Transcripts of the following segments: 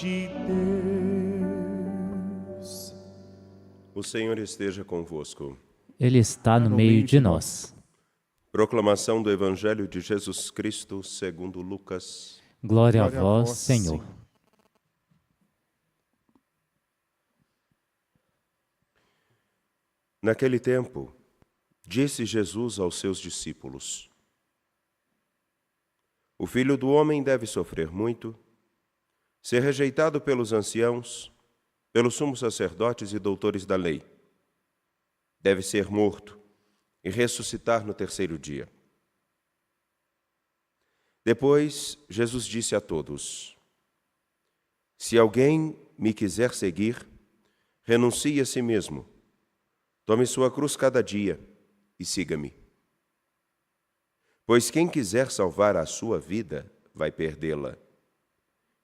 de Deus. O Senhor esteja convosco. Ele está no meio de nós. Proclamação do Evangelho de Jesus Cristo segundo Lucas. Glória a vós, Senhor. Naquele tempo, disse Jesus aos seus discípulos: O Filho do Homem deve sofrer muito, ser rejeitado pelos anciãos, pelos sumos sacerdotes e doutores da lei. Deve ser morto e ressuscitar no terceiro dia. Depois, Jesus disse a todos: Se alguém me quiser seguir, renuncie a si mesmo. Tome sua cruz cada dia e siga-me. Pois quem quiser salvar a sua vida, vai perdê-la.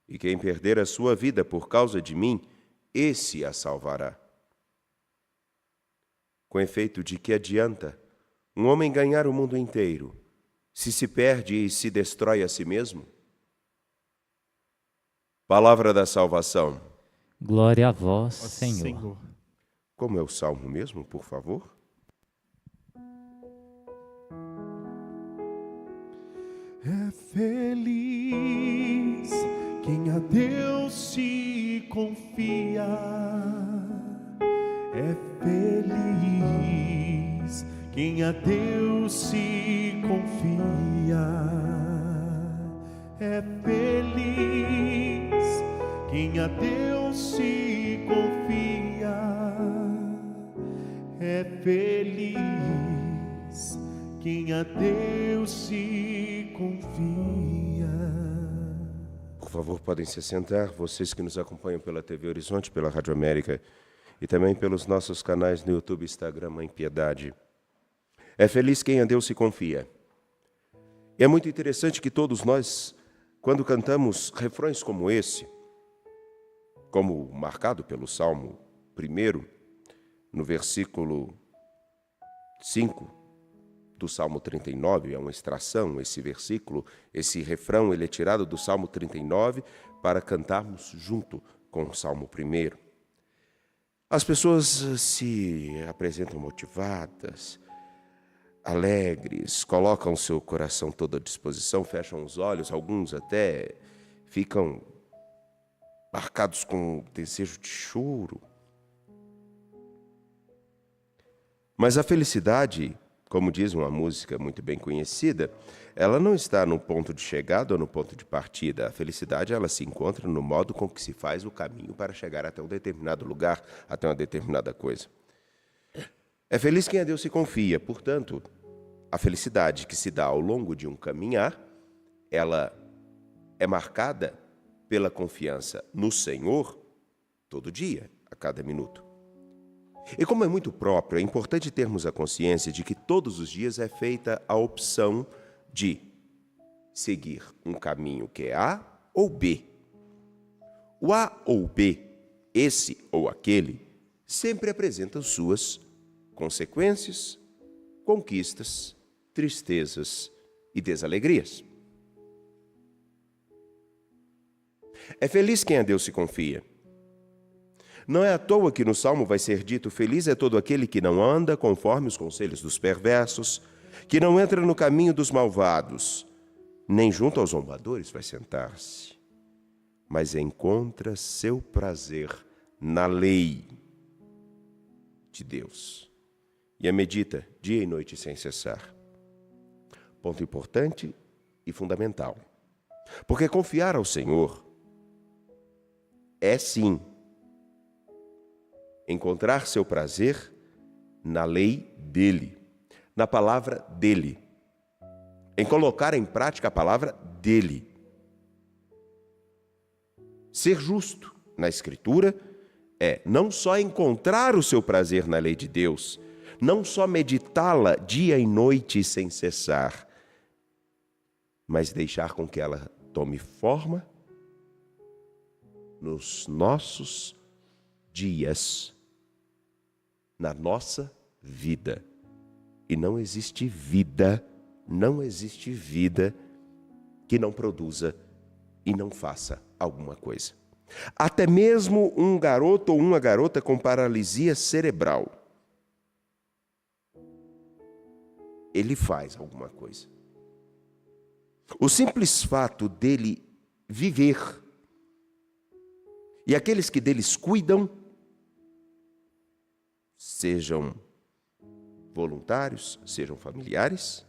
E quem perder a sua vida por causa de mim, esse a salvará. Com efeito, de que adianta um homem ganhar o mundo inteiro, se perde e se destrói a si mesmo? Palavra da salvação. Glória a vós, Senhor. Como é o salmo mesmo, por favor? É feliz quem a Deus se confia. É feliz quem a Deus se confia. É feliz quem a Deus se confia. É feliz quem a Deus se confia. Por favor, podem se sentar, vocês que nos acompanham pela TV Horizonte, pela Rádio América e também pelos nossos canais no YouTube e Instagram, Mãe Piedade. É feliz quem a Deus se confia. E é muito interessante que todos nós, quando cantamos refrões como esse, como marcado pelo Salmo 1, no versículo 5 do Salmo 39, é uma extração, esse versículo, esse refrão, ele é tirado do Salmo 39 para cantarmos junto com o Salmo 1. As pessoas se apresentam motivadas, alegres, colocam seu coração todo à disposição, fecham os olhos, alguns até ficam marcados com desejo de choro. Mas a felicidade, como diz uma música muito bem conhecida, ela não está no ponto de chegada ou no ponto de partida. A felicidade, ela se encontra no modo com que se faz o caminho para chegar até um determinado lugar, até uma determinada coisa. É feliz quem a Deus se confia. Portanto, a felicidade que se dá ao longo de um caminhar, ela é marcada pela confiança no Senhor todo dia, a cada minuto. E como é muito próprio, é importante termos a consciência de que todos os dias é feita a opção de seguir um caminho que é A ou B. O A ou B, esse ou aquele, sempre apresentam suas consequências, conquistas, tristezas e desalegrias. É feliz quem a Deus se confia. Não é à toa que no Salmo vai ser dito: feliz é todo aquele que não anda conforme os conselhos dos perversos, que não entra no caminho dos malvados, nem junto aos zombadores vai sentar-se, mas encontra seu prazer na lei de Deus e a medita dia e noite sem cessar. Ponto importante e fundamental, porque confiar ao Senhor é sim encontrar seu prazer na lei dele, na palavra dele, em colocar em prática a palavra dele. Ser justo na Escritura é não só encontrar o seu prazer na lei de Deus, não só meditá-la dia e noite sem cessar, mas deixar com que ela tome forma nos nossos dias, na nossa vida. E não existe vida que não produza e não faça alguma coisa. Até mesmo um garoto ou uma garota com paralisia cerebral, ele faz alguma coisa. O simples fato dele viver, e aqueles que deles cuidam, sejam voluntários, sejam familiares,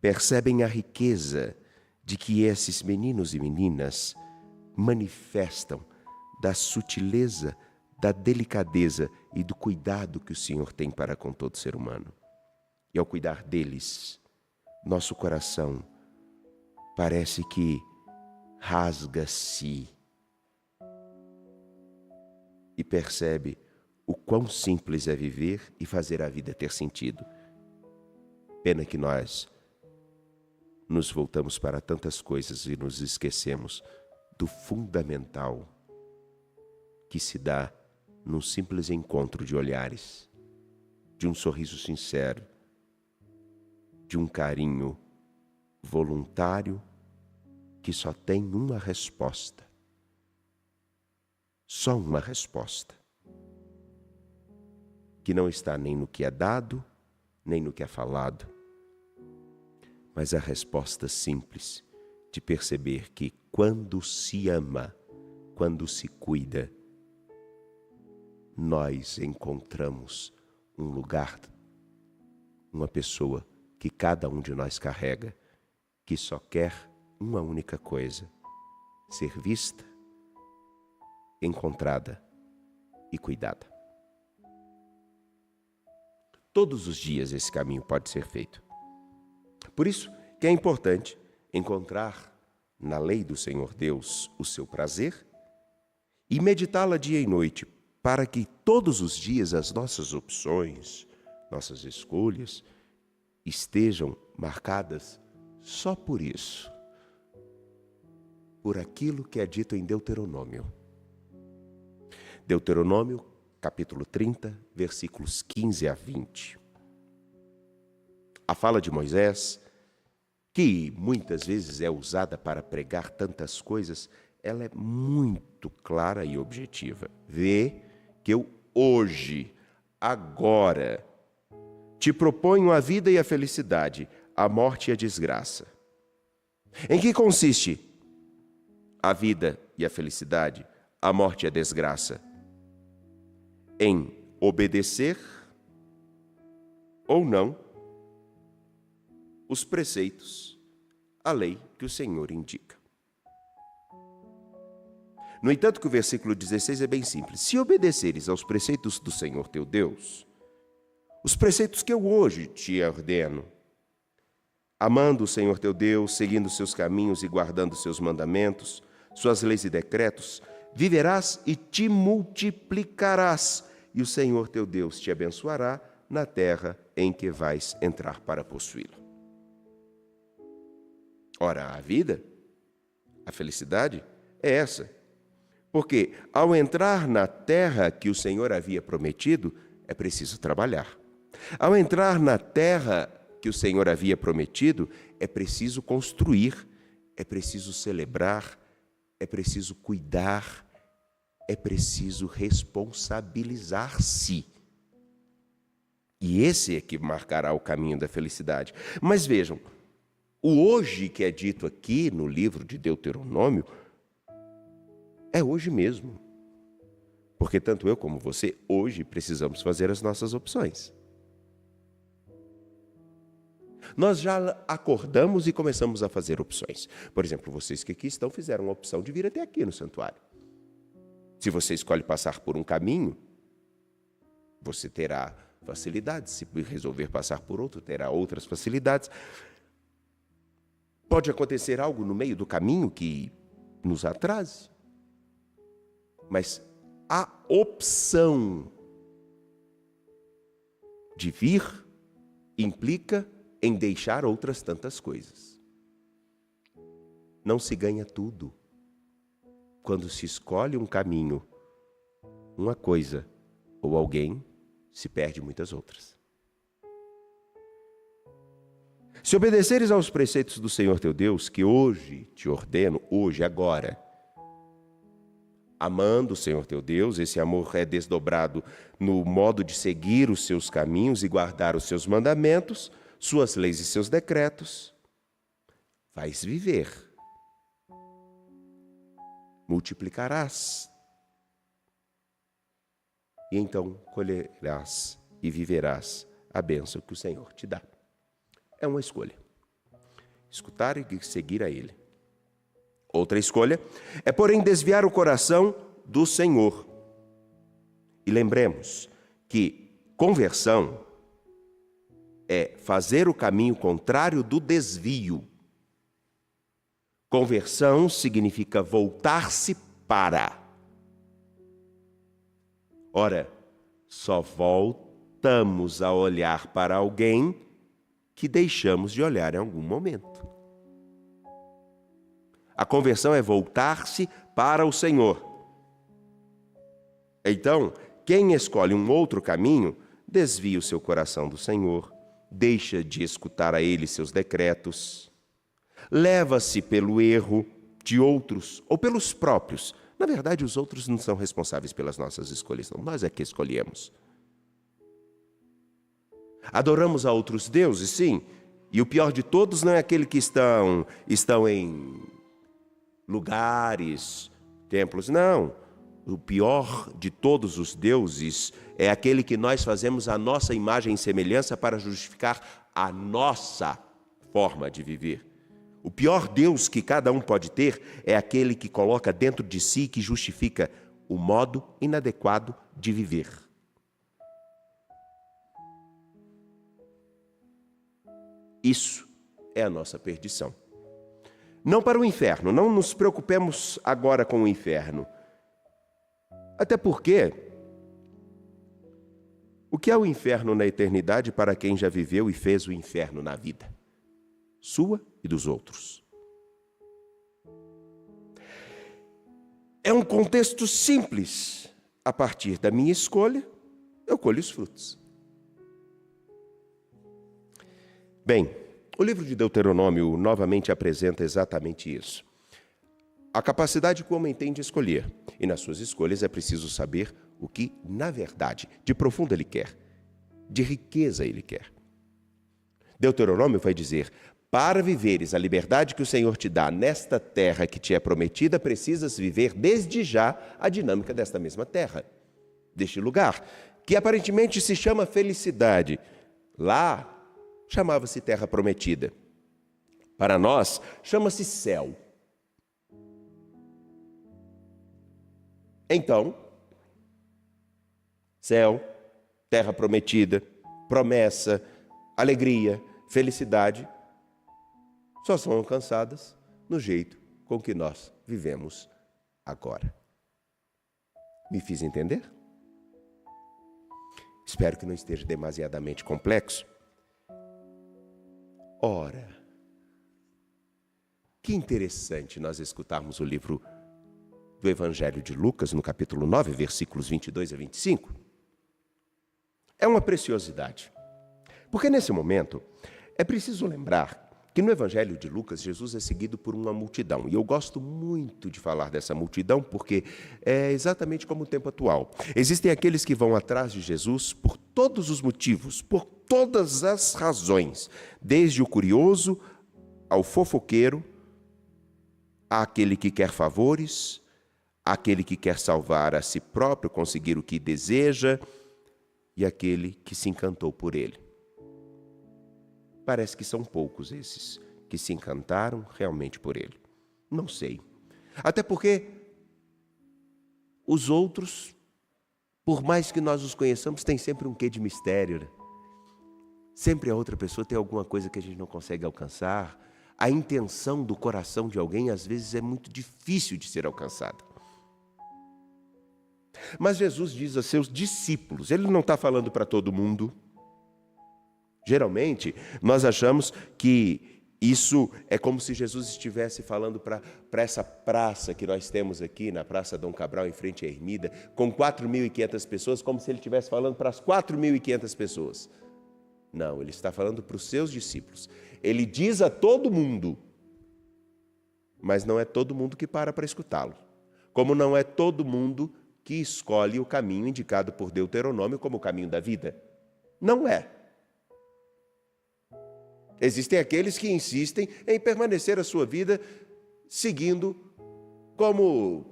percebem a riqueza de que esses meninos e meninas manifestam da sutileza, da delicadeza e do cuidado que o Senhor tem para com todo ser humano. E ao cuidar deles, nosso coração parece que rasga-se e percebe o quão simples é viver e fazer a vida ter sentido. Pena que nós nos voltamos para tantas coisas e nos esquecemos do fundamental que se dá num simples encontro de olhares, de um sorriso sincero, de um carinho voluntário que só tem uma resposta. Só uma resposta. Que não está nem no que é dado, nem no que é falado, mas a resposta simples de perceber que quando se ama, quando se cuida, nós encontramos um lugar, uma pessoa que cada um de nós carrega, que só quer uma única coisa: ser vista, encontrada e cuidada. Todos os dias esse caminho pode ser feito. Por isso que é importante encontrar na lei do Senhor Deus o seu prazer e meditá-la dia e noite, para que todos os dias as nossas opções, nossas escolhas estejam marcadas só por isso, por aquilo que é dito em Deuteronômio. Deuteronômio, capítulo 30, versículos 15 a 20. A fala de Moisés, que muitas vezes é usada para pregar tantas coisas, ela é muito clara e objetiva. Vê que eu hoje, agora, te proponho a vida e a felicidade, a morte e a desgraça. Em que consiste a vida e a felicidade, a morte e a desgraça? Em obedecer ou não os preceitos, a lei que o Senhor indica. No entanto, que o versículo 16 é bem simples. Se obedeceres aos preceitos do Senhor teu Deus, os preceitos que eu hoje te ordeno, amando o Senhor teu Deus, seguindo os seus caminhos e guardando os seus mandamentos, suas leis e decretos, viverás e te multiplicarás, e o Senhor teu Deus te abençoará na terra em que vais entrar para possuí-la. Ora, a vida, a felicidade é essa. Porque ao entrar na terra que o Senhor havia prometido, é preciso trabalhar. Ao entrar na terra que o Senhor havia prometido, é preciso construir, é preciso celebrar, é preciso cuidar, é preciso responsabilizar-se. E esse é que marcará o caminho da felicidade. Mas vejam, o hoje que é dito aqui no livro de Deuteronômio é hoje mesmo. Porque tanto eu como você, hoje, precisamos fazer as nossas opções. Nós já acordamos e começamos a fazer opções. Por exemplo, vocês que aqui estão fizeram a opção de vir até aqui no santuário. Se você escolhe passar por um caminho, você terá facilidades. Se resolver passar por outro, terá outras facilidades. Pode acontecer algo no meio do caminho que nos atrase. Mas a opção de vir implica em deixar outras tantas coisas. Não se ganha tudo. Quando se escolhe um caminho, uma coisa ou alguém, se perde muitas outras. Se obedeceres aos preceitos do Senhor teu Deus, que hoje te ordeno, hoje, agora, amando o Senhor teu Deus. Esse amor é desdobrado no modo de seguir os seus caminhos e guardar os seus mandamentos, suas leis e seus decretos. Vais viver. Multiplicarás. E então colherás e viverás a bênção que o Senhor te dá. É uma escolha. Escutar e seguir a Ele. Outra escolha é, porém, desviar o coração do Senhor. E lembremos que conversão é fazer o caminho contrário do desvio. Conversão significa voltar-se para. Ora, só voltamos a olhar para alguém que deixamos de olhar em algum momento. A conversão é voltar-se para o Senhor. Então, quem escolhe um outro caminho, desvia o seu coração do Senhor, deixa de escutar a Ele seus decretos, leva-se pelo erro de outros ou pelos próprios. Na verdade, os outros não são responsáveis pelas nossas escolhas, não. Nós é que escolhemos. Adoramos a outros deuses, sim, e o pior de todos não é aquele que estão em lugares, templos, não. O pior de todos os deuses é aquele que nós fazemos a nossa imagem e semelhança para justificar a nossa forma de viver. O pior Deus que cada um pode ter é aquele que coloca dentro de si e que justifica o modo inadequado de viver. Isso é a nossa perdição. Não para o inferno, não nos preocupemos agora com o inferno. Até porque, o que é o inferno na eternidade para quem já viveu e fez o inferno na vida? Sua e dos outros. É um contexto simples. A partir da minha escolha, eu colho os frutos. Bem, o livro de Deuteronômio novamente apresenta exatamente isso. A capacidade que o homem tem de escolher. E nas suas escolhas é preciso saber o que, na verdade, de profundo ele quer. De riqueza ele quer. Deuteronômio vai dizer: para viveres a liberdade que o Senhor te dá nesta terra que te é prometida, precisas viver desde já a dinâmica desta mesma terra, deste lugar, que aparentemente se chama felicidade. Lá chamava-se terra prometida. Para nós, chama-se céu. Então, céu, terra prometida, promessa, alegria, felicidade, só são alcançadas no jeito com que nós vivemos agora. Me fiz entender? Espero que não esteja demasiadamente complexo. Ora, que interessante nós escutarmos o livro do Evangelho de Lucas, no capítulo 9, versículos 22 a 25. É uma preciosidade, porque nesse momento é preciso lembrar que no Evangelho de Lucas, Jesus é seguido por uma multidão. E eu gosto muito de falar dessa multidão, porque é exatamente como o tempo atual. Existem aqueles que vão atrás de Jesus por todos os motivos, por todas as razões, desde o curioso ao fofoqueiro, àquele que quer favores, àquele que quer salvar a si próprio, conseguir o que deseja, e aquele que se encantou por ele. Parece que são poucos esses que se encantaram realmente por ele. Não sei. Até porque os outros, por mais que nós os conheçamos, tem sempre um quê de mistério, né? Sempre a outra pessoa tem alguma coisa que a gente não consegue alcançar. A intenção do coração de alguém, às vezes, é muito difícil de ser alcançada. Mas Jesus diz a seus discípulos, ele não está falando para todo mundo. Geralmente, nós achamos que isso é como se Jesus estivesse falando para essa praça que nós temos aqui, na Praça Dom Cabral, em frente à Ermida, com 4.500 pessoas, como se ele estivesse falando para as 4.500 pessoas. Não, ele está falando para os seus discípulos. Ele diz a todo mundo, mas não é todo mundo que para escutá-lo. Como não é todo mundo que escolhe o caminho indicado por Deuteronômio como o caminho da vida. Não é. Existem aqueles que insistem em permanecer a sua vida seguindo como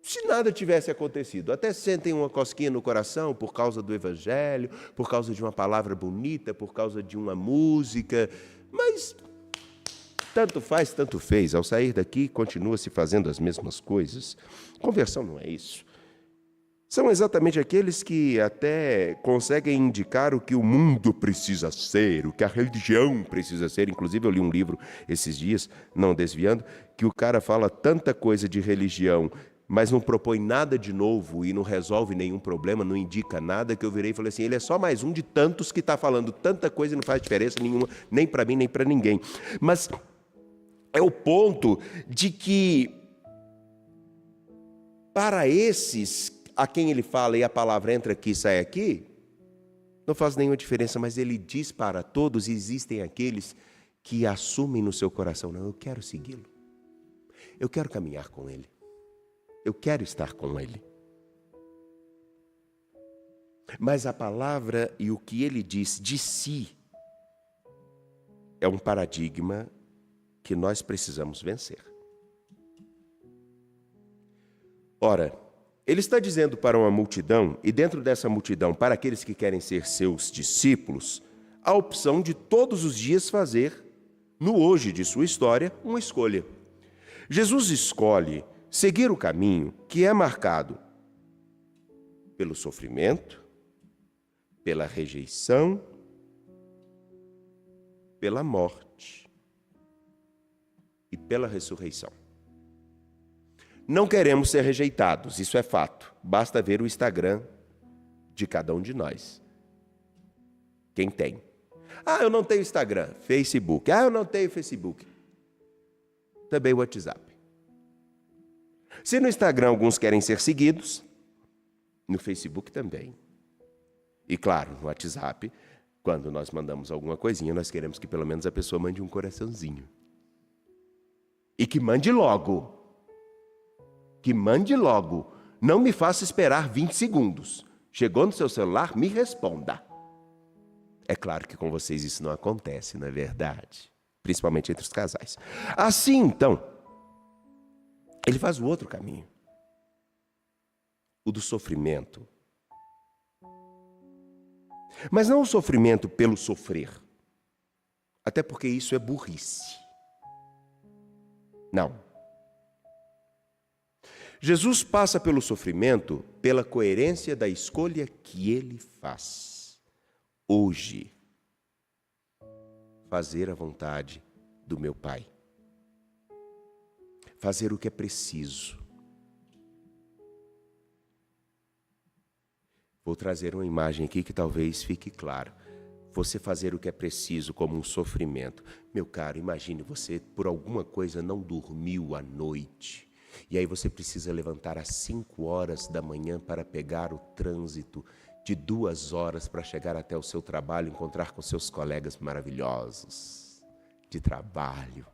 se nada tivesse acontecido. Até sentem uma cosquinha no coração por causa do Evangelho, por causa de uma palavra bonita, por causa de uma música, mas tanto faz, tanto fez. Ao sair daqui, continua-se fazendo as mesmas coisas. Conversão não é isso. São exatamente aqueles que até conseguem indicar o que o mundo precisa ser, o que a religião precisa ser. Inclusive, eu li um livro esses dias, não desviando, que o cara fala tanta coisa de religião, mas não propõe nada de novo e não resolve nenhum problema, não indica nada, que eu virei e falei assim, ele é só mais um de tantos que está falando tanta coisa e não faz diferença nenhuma, nem para mim, nem para ninguém. Mas é o ponto de que, para esses a quem ele fala e a palavra entra aqui e sai aqui, não faz nenhuma diferença, mas ele diz para todos, existem aqueles que assumem no seu coração, não, eu quero segui-lo, eu quero caminhar com ele, eu quero estar com ele. Mas a palavra e o que ele diz de si é um paradigma que nós precisamos vencer. Ora, ele está dizendo para uma multidão, e dentro dessa multidão, para aqueles que querem ser seus discípulos, a opção de todos os dias fazer, no hoje de sua história, uma escolha. Jesus escolhe seguir o caminho que é marcado pelo sofrimento, pela rejeição, pela morte e pela ressurreição. Não queremos ser rejeitados, isso é fato. Basta ver o Instagram de cada um de nós. Quem tem? Ah, eu não tenho Instagram. Facebook. Ah, eu não tenho Facebook. Também o WhatsApp. Se no Instagram alguns querem ser seguidos, no Facebook também. E claro, no WhatsApp, quando nós mandamos alguma coisinha, nós queremos que pelo menos a pessoa mande um coraçãozinho. E que mande logo. Que mande logo. Não me faça esperar 20 segundos. Chegou no seu celular, me responda. É claro que com vocês isso não acontece, não é verdade? Principalmente entre os casais. Assim, então, ele faz o outro caminho. O do sofrimento. Mas não o sofrimento pelo sofrer. Até porque isso é burrice. Não. Jesus passa pelo sofrimento pela coerência da escolha que ele faz. Hoje, fazer a vontade do meu Pai. Fazer o que é preciso. Vou trazer uma imagem aqui que talvez fique claro. Você fazer o que é preciso como um sofrimento. Meu caro, imagine você por alguma coisa não dormiu à noite. E aí você precisa levantar às 5 horas da manhã para pegar o trânsito de 2 horas para chegar até o seu trabalho, encontrar com seus colegas maravilhosos de trabalho.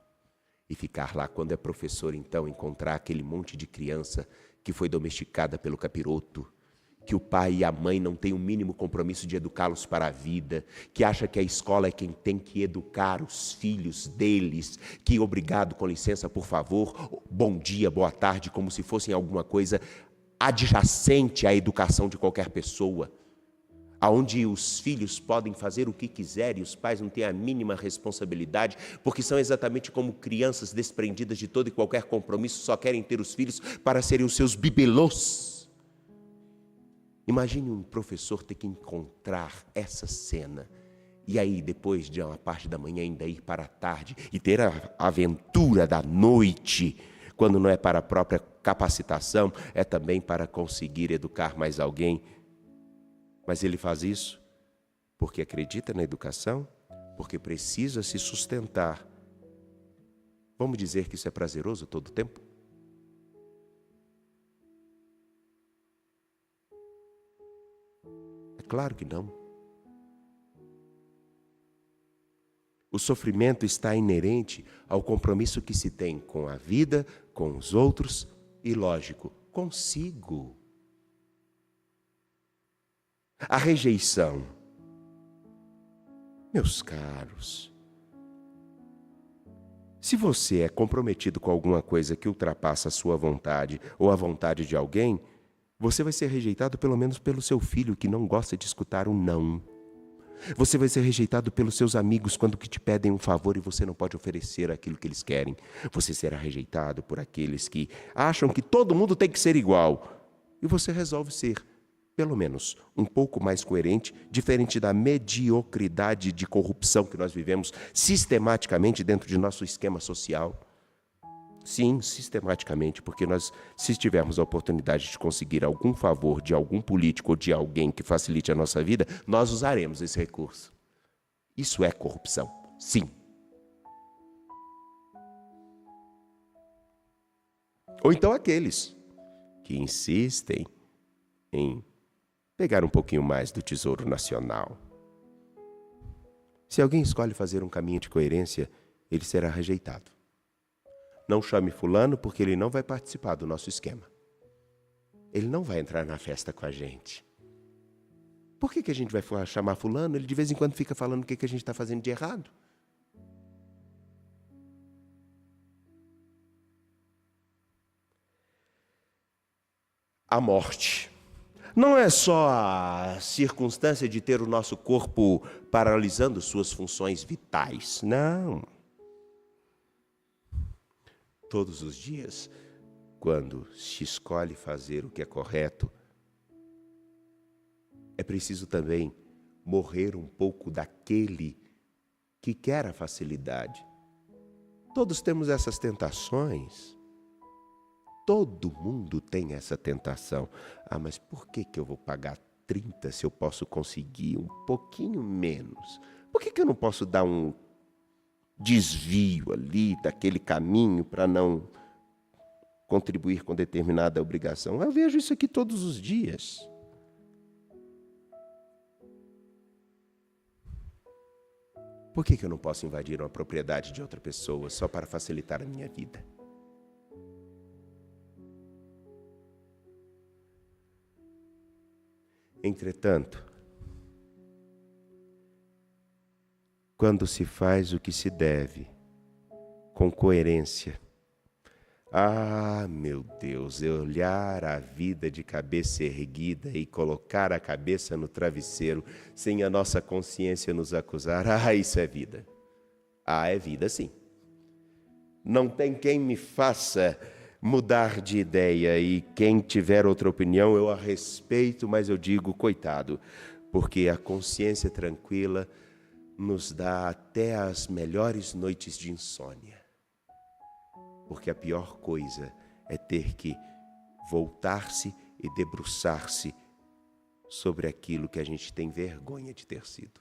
E ficar lá quando é professor, então, encontrar aquele monte de criança que foi domesticada pelo capiroto, que o pai e a mãe não têm o mínimo compromisso de educá-los para a vida, que acha que a escola é quem tem que educar os filhos deles, que obrigado, com licença, por favor, bom dia, boa tarde, como se fossem alguma coisa adjacente à educação de qualquer pessoa, aonde os filhos podem fazer o que quiserem e os pais não têm a mínima responsabilidade, porque são exatamente como crianças desprendidas de todo e qualquer compromisso, só querem ter os filhos para serem os seus bibelôs. Imagine um professor ter que encontrar essa cena e aí depois de uma parte da manhã ainda ir para a tarde e ter a aventura da noite, quando não é para a própria capacitação, é também para conseguir educar mais alguém. Mas ele faz isso porque acredita na educação, porque precisa se sustentar. Vamos dizer que isso é prazeroso todo o tempo? Claro que não. O sofrimento está inerente ao compromisso que se tem com a vida, com os outros e, lógico, consigo. A rejeição. Meus caros, se você é comprometido com alguma coisa que ultrapassa a sua vontade ou a vontade de alguém, você vai ser rejeitado pelo menos pelo seu filho que não gosta de escutar um não. Você vai ser rejeitado pelos seus amigos quando que te pedem um favor e você não pode oferecer aquilo que eles querem. Você será rejeitado por aqueles que acham que todo mundo tem que ser igual. E você resolve ser, pelo menos, um pouco mais coerente, diferente da mediocridade de corrupção que nós vivemos sistematicamente dentro de nosso esquema social. Sim, sistematicamente, porque nós, se tivermos a oportunidade de conseguir algum favor de algum político ou de alguém que facilite a nossa vida, nós usaremos esse recurso. Isso é corrupção, sim. Ou então aqueles que insistem em pegar um pouquinho mais do tesouro nacional. Se alguém escolhe fazer um caminho de coerência, ele será rejeitado. Não chame fulano porque ele não vai participar do nosso esquema. Ele não vai entrar na festa com a gente. Por que a gente vai chamar fulano? Ele de vez em quando fica falando o que a gente está fazendo de errado. A morte. Não é só a circunstância de ter o nosso corpo paralisando suas funções vitais. Não. Todos os dias, quando se escolhe fazer o que é correto, é preciso também morrer um pouco daquele que quer a facilidade. Todos temos essas tentações. Todo mundo tem essa tentação. Ah, mas por que eu vou pagar 30 se eu posso conseguir um pouquinho menos? Por que eu não posso dar um desvio ali daquele caminho para não contribuir com determinada obrigação? Eu vejo isso aqui todos os dias. Por que eu não posso invadir uma propriedade de outra pessoa só para facilitar a minha vida? Entretanto, quando se faz o que se deve, com coerência, meu Deus, olhar a vida de cabeça erguida e colocar a cabeça no travesseiro sem a nossa consciência nos acusar, isso é vida. É vida sim. Não tem quem me faça mudar de ideia e quem tiver outra opinião eu a respeito, mas eu digo coitado, porque a consciência tranquila nos dá até as melhores noites de insônia. Porque a pior coisa é ter que voltar-se e debruçar-se sobre aquilo que a gente tem vergonha de ter sido.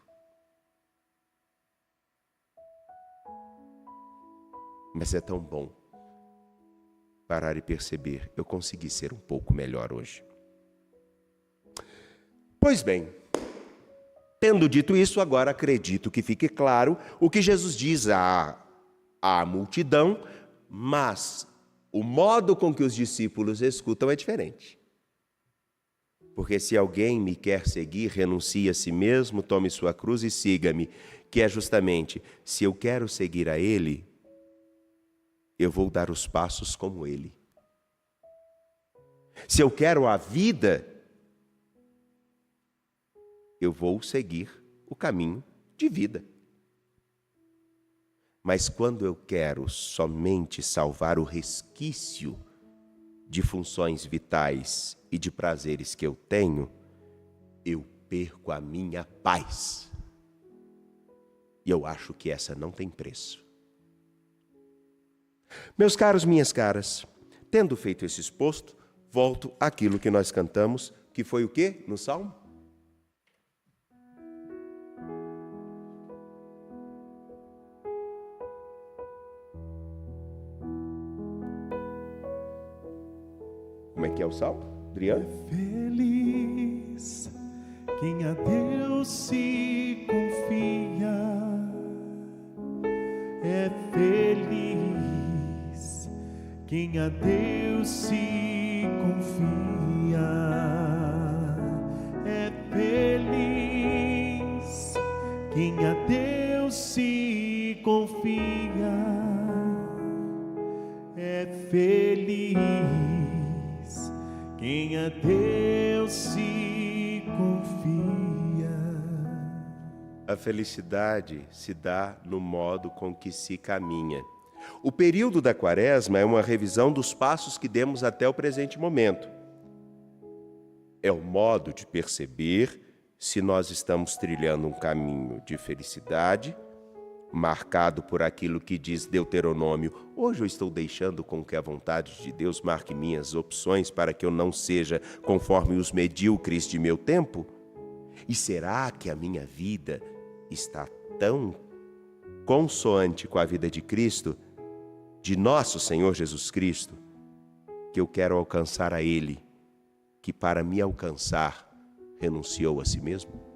Mas é tão bom parar e perceber, eu consegui ser um pouco melhor hoje. Pois bem, tendo dito isso, agora acredito que fique claro o que Jesus diz à multidão, mas o modo com que os discípulos escutam é diferente. Porque se alguém me quer seguir, renuncie a si mesmo, tome sua cruz e siga-me, que é justamente, se eu quero seguir a Ele, eu vou dar os passos como Ele. Se eu quero a vida, eu vou seguir o caminho de vida. Mas quando eu quero somente salvar o resquício de funções vitais e de prazeres que eu tenho, eu perco a minha paz. E eu acho que essa não tem preço. Meus caros, minhas caras, tendo feito esse exposto, volto àquilo que nós cantamos, que foi o quê no Salmo? Como é que é o Salmo, Adriano? Feliz quem a Deus se confia, feliz quem a Deus se confia. É feliz quem a Deus se confia. É feliz quem a Deus se confia. A felicidade se dá no modo com que se caminha. O período da Quaresma é uma revisão dos passos que demos até o presente momento. É o modo de perceber se nós estamos trilhando um caminho de felicidade, marcado por aquilo que diz Deuteronômio. Hoje eu estou deixando com que a vontade de Deus marque minhas opções para que eu não seja conforme os medíocres de meu tempo? E será que a minha vida está tão consoante com a vida de Cristo, de nosso Senhor Jesus Cristo, que eu quero alcançar a Ele, que para me alcançar renunciou a si mesmo?